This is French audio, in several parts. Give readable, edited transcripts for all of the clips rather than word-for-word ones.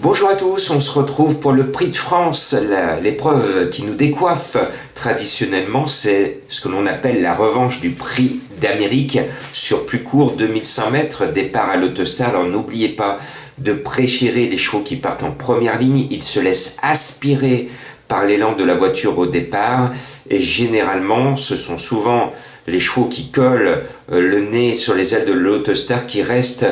Bonjour à tous, on se retrouve pour le Prix de France, l'épreuve qui nous décoiffe. Traditionnellement, c'est ce que l'on appelle la revanche du Prix d'Amérique sur plus court, 2100 mètres, départ à l'Autostar. Alors n'oubliez pas de préférer les chevaux qui partent en première ligne, ils se laissent aspirer par l'élan de la voiture au départ et généralement ce sont souvent les chevaux qui collent le nez sur les ailes de l'Autostar qui restent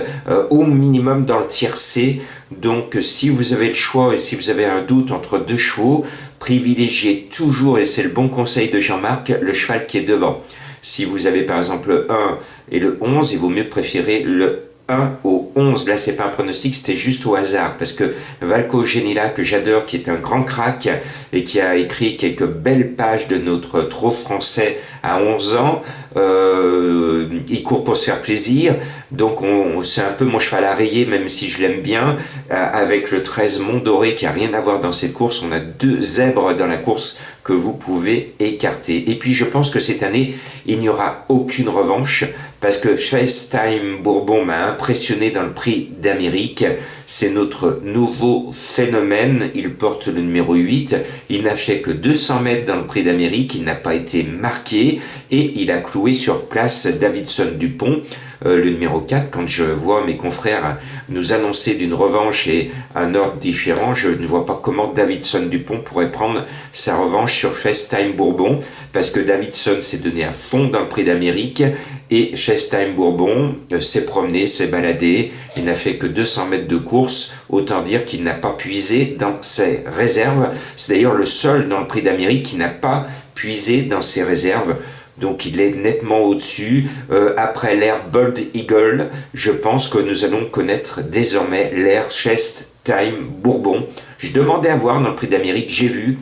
au minimum dans le tiercé. Donc si vous avez le choix et si vous avez un doute entre deux chevaux, privilégiez toujours, et c'est le bon conseil de Jean-Marc, le cheval qui est devant. Si vous avez par exemple le 1 et le 11, il vaut mieux préférer le 1 au 11. Là, c'est pas un pronostic, c'était juste au hasard. Parce que Valco Genila, que j'adore, qui est un grand crack et qui a écrit quelques belles pages de notre trot français à 11 ans, il court pour se faire plaisir. Donc, c'est un peu mon cheval à rayer, même si je l'aime bien. Avec le 13 Mont Doré, qui a rien à voir dans cette course. On a deux zèbres dans la course que vous pouvez écarter. Et puis, je pense que cette année, il n'y aura aucune revanche parce que FaceTime Bourbon m'a impressionné dans le Prix d'Amérique. C'est notre nouveau phénomène. Il porte le numéro 8. Il n'a fait que 200 mètres dans le Prix d'Amérique. Il n'a pas été marqué et il a cloué sur place Davidson Dupont, le numéro 4. Quand je vois mes confrères nous annoncer d'une revanche et un ordre différent, je ne vois pas comment Davidson Dupont pourrait prendre sa revanche sur FaceTime Bourbon, parce que Davidson s'est donné à fond dans le Prix d'Amérique et FaceTime Bourbon s'est promené, s'est baladé, il n'a fait que 200 mètres de course, autant dire qu'il n'a pas puisé dans ses réserves. C'est d'ailleurs le seul dans le Prix d'Amérique qui n'a pas puisé dans ses réserves. Donc il est nettement au-dessus. Après l'ère Bold Eagle, je pense que nous allons connaître désormais l'ère FaceTime Bourbon. Je demandais à voir dans le Prix d'Amérique, j'ai vu,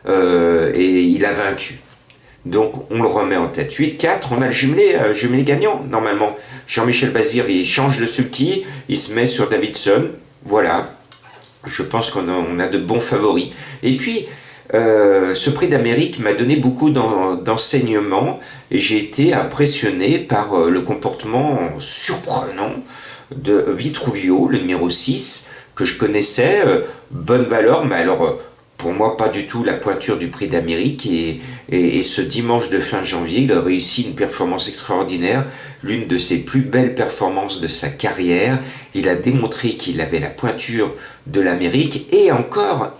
et il a vaincu. Donc on le remet en tête. 8-4, on a le jumelé gagnant normalement. Jean-Michel Bazir, il change de sulky, il se met sur Davidson. Voilà, je pense qu'on a de bons favoris. Et puis, ce Prix d'Amérique m'a donné beaucoup d'enseignements et j'ai été impressionné par le comportement surprenant de Vitruvio, le numéro 6, que je connaissais, bonne valeur, mais alors pour moi pas du tout la pointure du Prix d'Amérique et ce dimanche de fin janvier, il a réussi une performance extraordinaire, l'une de ses plus belles performances de sa carrière. Il a démontré qu'il avait la pointure de l'Amérique et encore,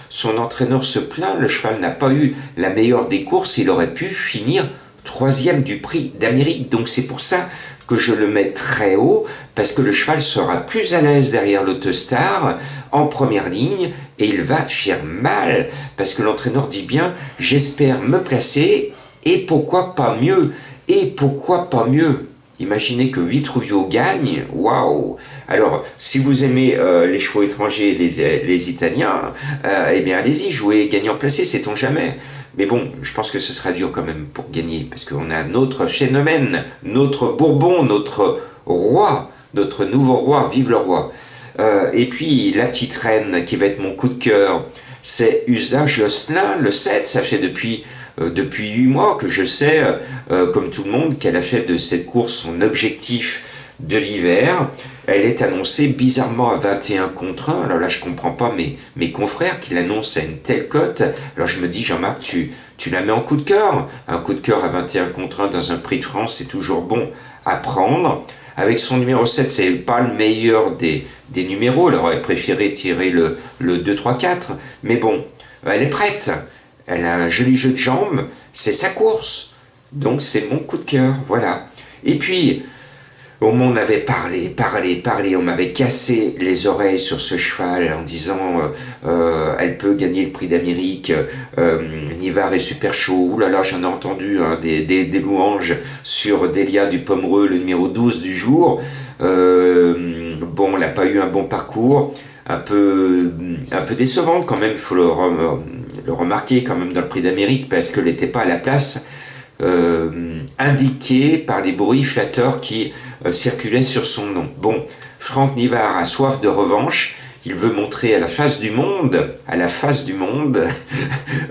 son entraîneur se plaint, le cheval n'a pas eu la meilleure des courses, il aurait pu finir 3e du Prix d'Amérique. Donc c'est pour ça que je le mets très haut, parce que le cheval sera plus à l'aise derrière l'Autostar en première ligne et il va faire mal, parce que l'entraîneur dit bien « j'espère me placer et pourquoi pas mieux ?» Et pourquoi pas mieux? Imaginez que Vitruvio gagne, waouh! Alors, si vous aimez les chevaux étrangers, les Italiens, eh bien allez-y, jouez gagnant placé, sait-on jamais. Mais bon, je pense que ce sera dur quand même pour gagner, parce qu'on a notre phénomène, notre Bourbon, notre roi, notre nouveau roi, vive le roi. Et puis, la petite reine qui va être mon coup de cœur, c'est Usa Jocelyn, le 7, ça fait depuis 8 mois que je sais, comme tout le monde, qu'elle a fait de cette course son objectif de l'hiver. Elle est annoncée bizarrement à 21 contre 1. Alors là, je comprends pas mes confrères qui l'annoncent à une telle cote. Alors je me dis, Jean-Marc, tu la mets en coup de cœur. Un coup de cœur à 21 contre 1 dans un Prix de France, c'est toujours bon à prendre. Avec son numéro 7, c'est pas le meilleur des numéros. Elle aurait préféré tirer le 2, 3, 4. Mais bon, elle est prête. Elle a un joli jeu de jambes, c'est sa course. Donc c'est mon coup de cœur, voilà. Et puis, on m'en avait parlé, on m'avait cassé les oreilles sur ce cheval en disant elle peut gagner le Prix d'Amérique, Nivard est super chaud. Ouh là là, j'en ai entendu des louanges sur Delia du Pomereux, le numéro 12 du jour. Bon, elle n'a pas eu un bon parcours, un peu décevante quand même, il faut le remarquer quand même dans le Prix d'Amérique, parce qu'elle n'était pas à la place indiquée par les bruits flatteurs qui circulaient sur son nom. Bon, Franck Nivard a soif de revanche, il veut montrer à la face du monde,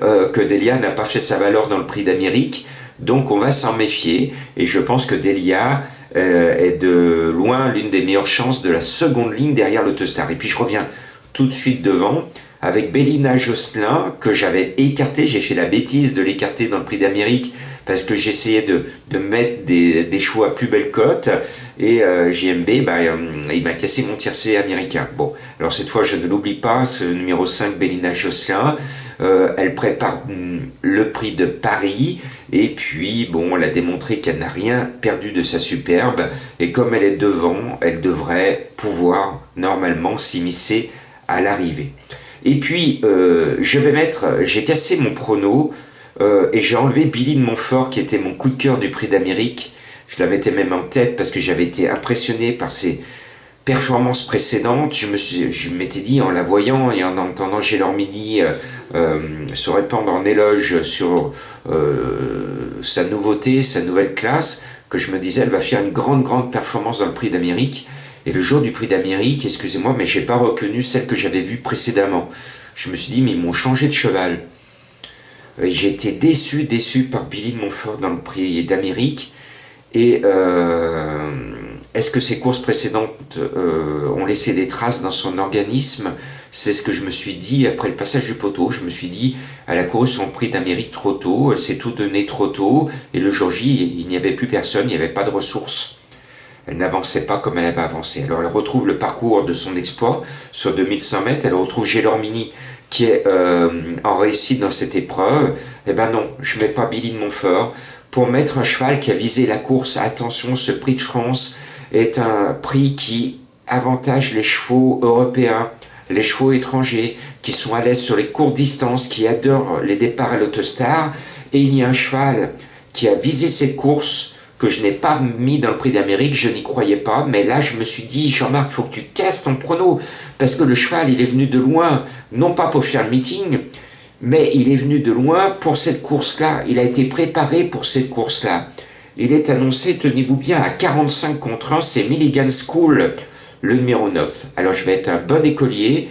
que Delia n'a pas fait sa valeur dans le Prix d'Amérique, donc on va s'en méfier, et je pense que Delia est de loin l'une des meilleures chances de la seconde ligne derrière l'Autostar. Et puis je reviens tout de suite devant avec Bélina Josselin que j'avais écarté. J'ai fait la bêtise de l'écarter dans le Prix d'Amérique parce que j'essayais de mettre des chevaux à plus belle cote et JMB, il m'a cassé mon tiercé américain. Bon, alors cette fois je ne l'oublie pas, ce numéro 5 Bélina Josselin, elle prépare le Prix de Paris et puis bon, elle a démontré qu'elle n'a rien perdu de sa superbe et comme elle est devant, elle devrait pouvoir normalement s'immiscer à l'arrivée. Et puis j'ai cassé mon prono et j'ai enlevé Billy de Montfort qui était mon coup de cœur du Prix d'Amérique. Je la mettais même en tête parce que j'avais été impressionné par ses performances précédentes. Je m'étais dit en la voyant et en entendant Gelormini se répandre en éloge sur sa nouveauté, sa nouvelle classe, que je me disais elle va faire une grande performance dans le Prix d'Amérique. Et le jour du Prix d'Amérique, excusez-moi, mais j'ai pas reconnu celle que j'avais vue précédemment. Je me suis dit mais ils m'ont changé de cheval. J'ai été déçu par Billy de Montfort dans le Prix d'Amérique. Et est-ce que ses courses précédentes ont laissé des traces dans son organisme? C'est ce que je me suis dit après le passage du poteau. Je me suis dit, elle a couru son Prix d'Amérique trop tôt, elle s'est tout donné trop tôt, et le jour J, il n'y avait plus personne, il n'y avait pas de ressources. Elle n'avançait pas comme elle avait avancé. Alors elle retrouve le parcours de son exploit sur 2100 mètres, elle retrouve Gelormini qui est en réussite dans cette épreuve. Eh ben non, je ne mets pas Billy de Montfort pour mettre un cheval qui a visé la course. Attention, ce Prix de France est un prix qui avantage les chevaux européens, les chevaux étrangers, qui sont à l'aise sur les courtes distances, qui adorent les départs à l'Autostar. Et il y a un cheval qui a visé cette course que je n'ai pas mis dans le Prix d'Amérique, je n'y croyais pas, mais là je me suis dit, Jean-Marc, il faut que tu casses ton prono, parce que le cheval, il est venu de loin, non pas pour faire le meeting, mais il est venu de loin pour cette course-là, il a été préparé pour cette course-là. Il est annoncé, tenez-vous bien, à 45 contre 1, c'est Milligan School, le numéro 9. Alors je vais être un bon écolier,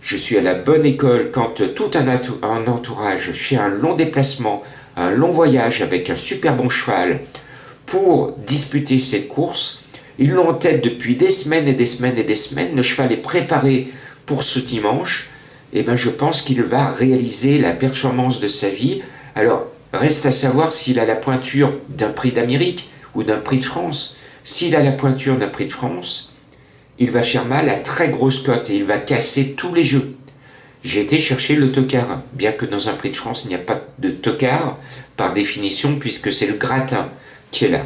je suis à la bonne école quand tout un entourage fait un long déplacement, un long voyage avec un super bon cheval, pour disputer cette course. Ils l'ont en tête depuis des semaines et des semaines et des semaines. Le cheval est préparé pour ce dimanche. Et ben, je pense qu'il va réaliser la performance de sa vie. Alors, reste à savoir s'il a la pointure d'un Prix d'Amérique ou d'un Prix de France. S'il a la pointure d'un Prix de France, il va faire mal à très grosse cote et il va casser tous les jeux. J'ai été chercher le tocard, bien que dans un Prix de France, il n'y a pas de tocard par définition, puisque c'est le gratin qui est là.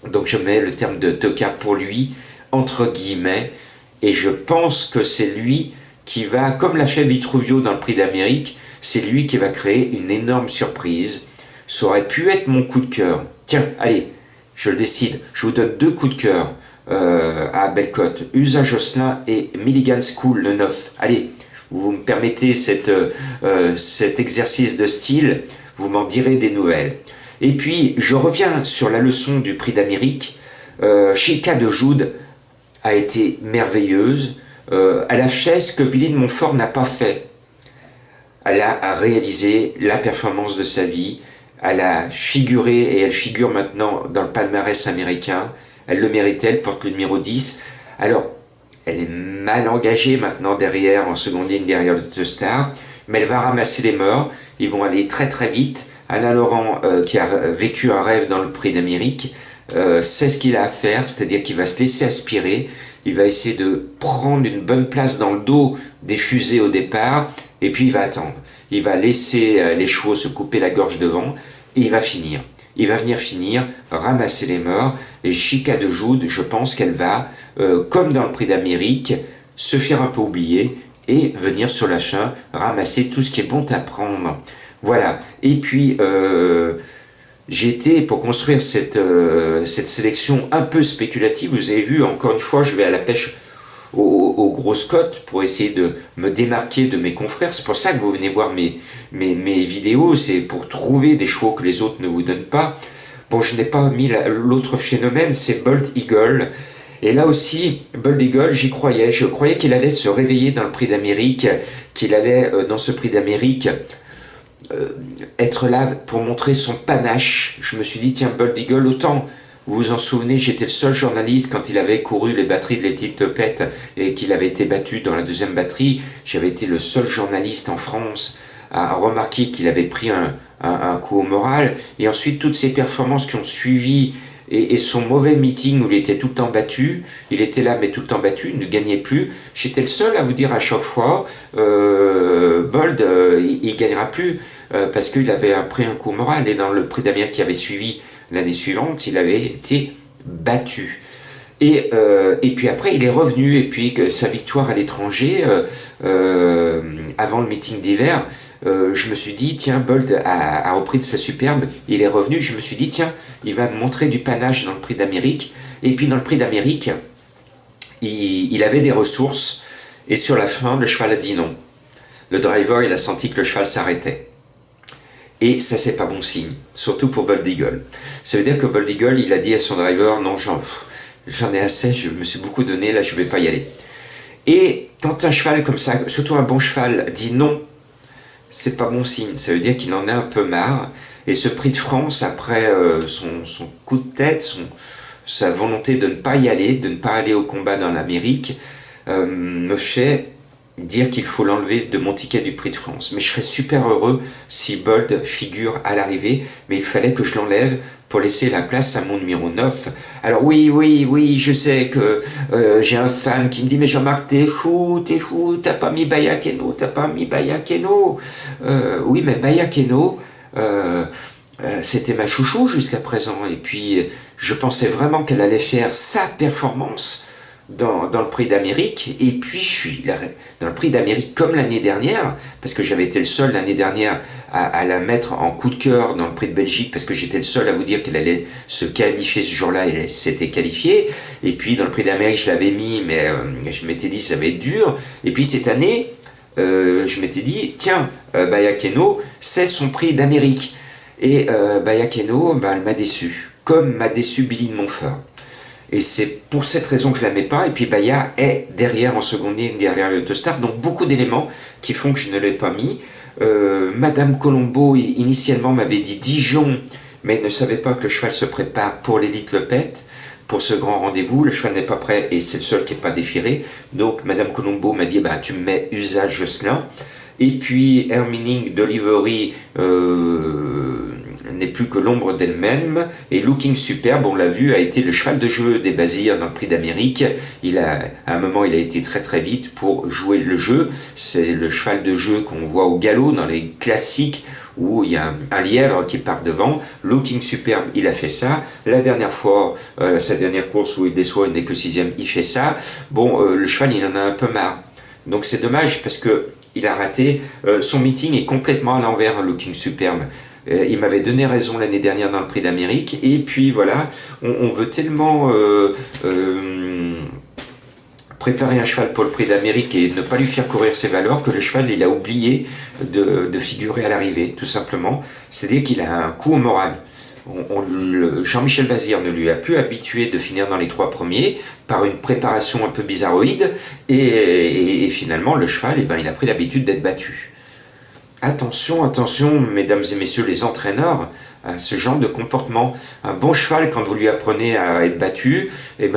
Donc je mets le terme de tocard pour lui, entre guillemets, et je pense que c'est lui qui va, comme l'a fait Vitruvio dans le Prix d'Amérique, c'est lui qui va créer une énorme surprise. Ça aurait pu être mon coup de cœur. Tiens, allez, je le décide, je vous donne 2 coups de cœur à Bellecote, USA Josselin et Milligan School, le 9. Allez, vous me permettez cet exercice de style, vous m'en direz des nouvelles. Et puis, je reviens sur la leçon du Prix d'Amérique. Chica de Joude a été merveilleuse. Elle a fait ce que Billy de Montfort n'a pas fait. Elle a réalisé la performance de sa vie. Elle a figuré, et elle figure maintenant dans le palmarès américain. Elle le méritait, elle porte le numéro 10. Alors, elle est mal engagée maintenant derrière, en seconde ligne derrière l'Autostar, mais elle va ramasser les morts. Ils vont aller très très vite. Alain Laurent, qui a vécu un rêve dans le Prix d'Amérique, sait ce qu'il a à faire, c'est-à-dire qu'il va se laisser aspirer, il va essayer de prendre une bonne place dans le dos des fusées au départ, et puis il va attendre. Il va laisser les chevaux se couper la gorge devant, et il va finir. Il va venir finir, ramasser les morts, et Chica de Joude, je pense qu'elle va, comme dans le Prix d'Amérique, se faire un peu oublier, et venir sur la fin ramasser tout ce qui est bon à prendre. Voilà, et puis j'ai été, pour construire cette sélection un peu spéculative, vous avez vu, encore une fois, je vais à la pêche aux grosses cotes pour essayer de me démarquer de mes confrères. C'est pour ça que vous venez voir mes vidéos, c'est pour trouver des chevaux que les autres ne vous donnent pas. Bon, je n'ai pas mis l'autre phénomène, c'est Bold Eagle. Et là aussi, Bold Eagle, j'y croyais. Je croyais qu'il allait se réveiller dans le Prix d'Amérique, qu'il allait, dans ce Prix d'Amérique, être là pour montrer son panache. Je me suis dit, tiens, Bold Eagle, autant Vous vous en souvenez, j'étais le seul journaliste quand il avait couru les batteries de l'Éthique Topette et qu'il avait été battu dans la deuxième batterie. J'avais été le seul journaliste en France à remarquer qu'il avait pris un coup au moral. Et ensuite, toutes ces performances qui ont suivi et son mauvais meeting où il était tout le temps battu, il était là mais tout le temps battu, il ne gagnait plus. J'étais le seul à vous dire à chaque fois, Bold, il ne gagnera plus parce qu'il avait pris un coup au moral. Et dans le prix d'Amérique qui avait suivi l'année suivante, il avait été battu. Et puis après, il est revenu, et puis sa victoire à l'étranger, avant le meeting d'hiver, je me suis dit, tiens, Bold a repris de sa superbe, il est revenu, je me suis dit, tiens, il va me montrer du panache dans le prix d'Amérique. Et puis dans le prix d'Amérique, il avait des ressources, et sur la fin, le cheval a dit non. Le driver, il a senti que le cheval s'arrêtait. Et ça, c'est pas bon signe, surtout pour Bold Eagle. Ça veut dire que Bold Eagle, il a dit à son driver, non, j'en ai assez, je me suis beaucoup donné, là, je vais pas y aller. Et quand un cheval comme ça, surtout un bon cheval, dit non, c'est pas bon signe. Ça veut dire qu'il en a un peu marre. Et ce prix de France, après son coup de tête, sa volonté de ne pas y aller, de ne pas aller au combat dans l'Amérique, me fait dire qu'il faut l'enlever de mon ticket du prix de France. Mais je serais super heureux si Bold figure à l'arrivée, mais il fallait que je l'enlève pour laisser la place à mon numéro 9. Alors oui, je sais que j'ai un fan qui me dit « Mais Jean-Marc, t'es fou, t'as pas mis Bayakeno, oui, mais Bayakeno, c'était ma chouchou jusqu'à présent. Et puis, je pensais vraiment qu'elle allait faire sa performance dans le prix d'Amérique, et puis je suis là, dans le prix d'Amérique comme l'année dernière, parce que j'avais été le seul l'année dernière à la mettre en coup de cœur dans le prix de Belgique, parce que j'étais le seul à vous dire qu'elle allait se qualifier ce jour-là, et elle s'était qualifiée. Et puis dans le prix d'Amérique, je l'avais mis, mais je m'étais dit ça va être dur. Et puis cette année, je m'étais dit, tiens, Bayakeno, c'est son prix d'Amérique. Et Bayakeno, elle m'a déçu, comme m'a déçu Billy de Montfort. Et c'est pour cette raison que je ne la mets pas. Et puis Baya est derrière en seconde ligne, derrière l'Autostar. Donc beaucoup d'éléments qui font que je ne l'ai pas mis. Madame Colombo, initialement, m'avait dit Dijon, mais ne savait pas que le cheval se prépare pour l'élite Lepette, pour ce grand rendez-vous. Le cheval n'est pas prêt et c'est le seul qui n'est pas défilé. Donc Madame Colombo m'a dit, tu me mets Usage Josselin. Et puis Hermining Delivery n'est plus que l'ombre d'elle-même. Et Looking Superbe, on l'a vu, a été le cheval de jeu des Bazirs dans le prix d'Amérique. À un moment, il a été très très vite pour jouer le jeu. C'est le cheval de jeu qu'on voit au galop dans les classiques où il y a un lièvre qui part devant. Looking Superbe, il a fait ça. La dernière fois, sa dernière course où il déçoit, il n'est que 6e, il fait ça. Bon, le cheval, il en a un peu marre. Donc c'est dommage parce que il a raté. Son meeting est complètement à l'envers, Looking Superbe. Il m'avait donné raison l'année dernière dans le prix d'Amérique. Et puis voilà, on veut tellement préparer un cheval pour le prix d'Amérique et ne pas lui faire courir ses valeurs que le cheval, il a oublié de figurer à l'arrivée, tout simplement. C'est-à-dire qu'il a un coup au moral. Jean-Michel Bazir ne lui a plus habitué de finir dans les 3 premiers par une préparation un peu bizarroïde et finalement le cheval, il a pris l'habitude d'être battu. Attention, mesdames et messieurs les entraîneurs, à ce genre de comportement. Un bon cheval, quand vous lui apprenez à être battu, il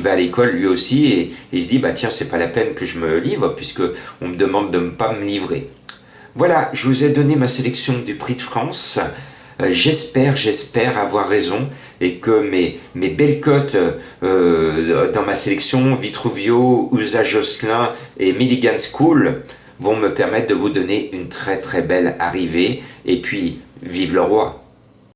va à l'école lui aussi et il se dit tiens, c'est pas la peine que je me livre puisque on me demande de ne pas me livrer. Voilà, je vous ai donné ma sélection du Prix de France. J'espère avoir raison et que mes belles cotes dans ma sélection, Vitruvio, Usa Josselin et Milligan School, vont me permettre de vous donner une très très belle arrivée. Et puis, vive le roi!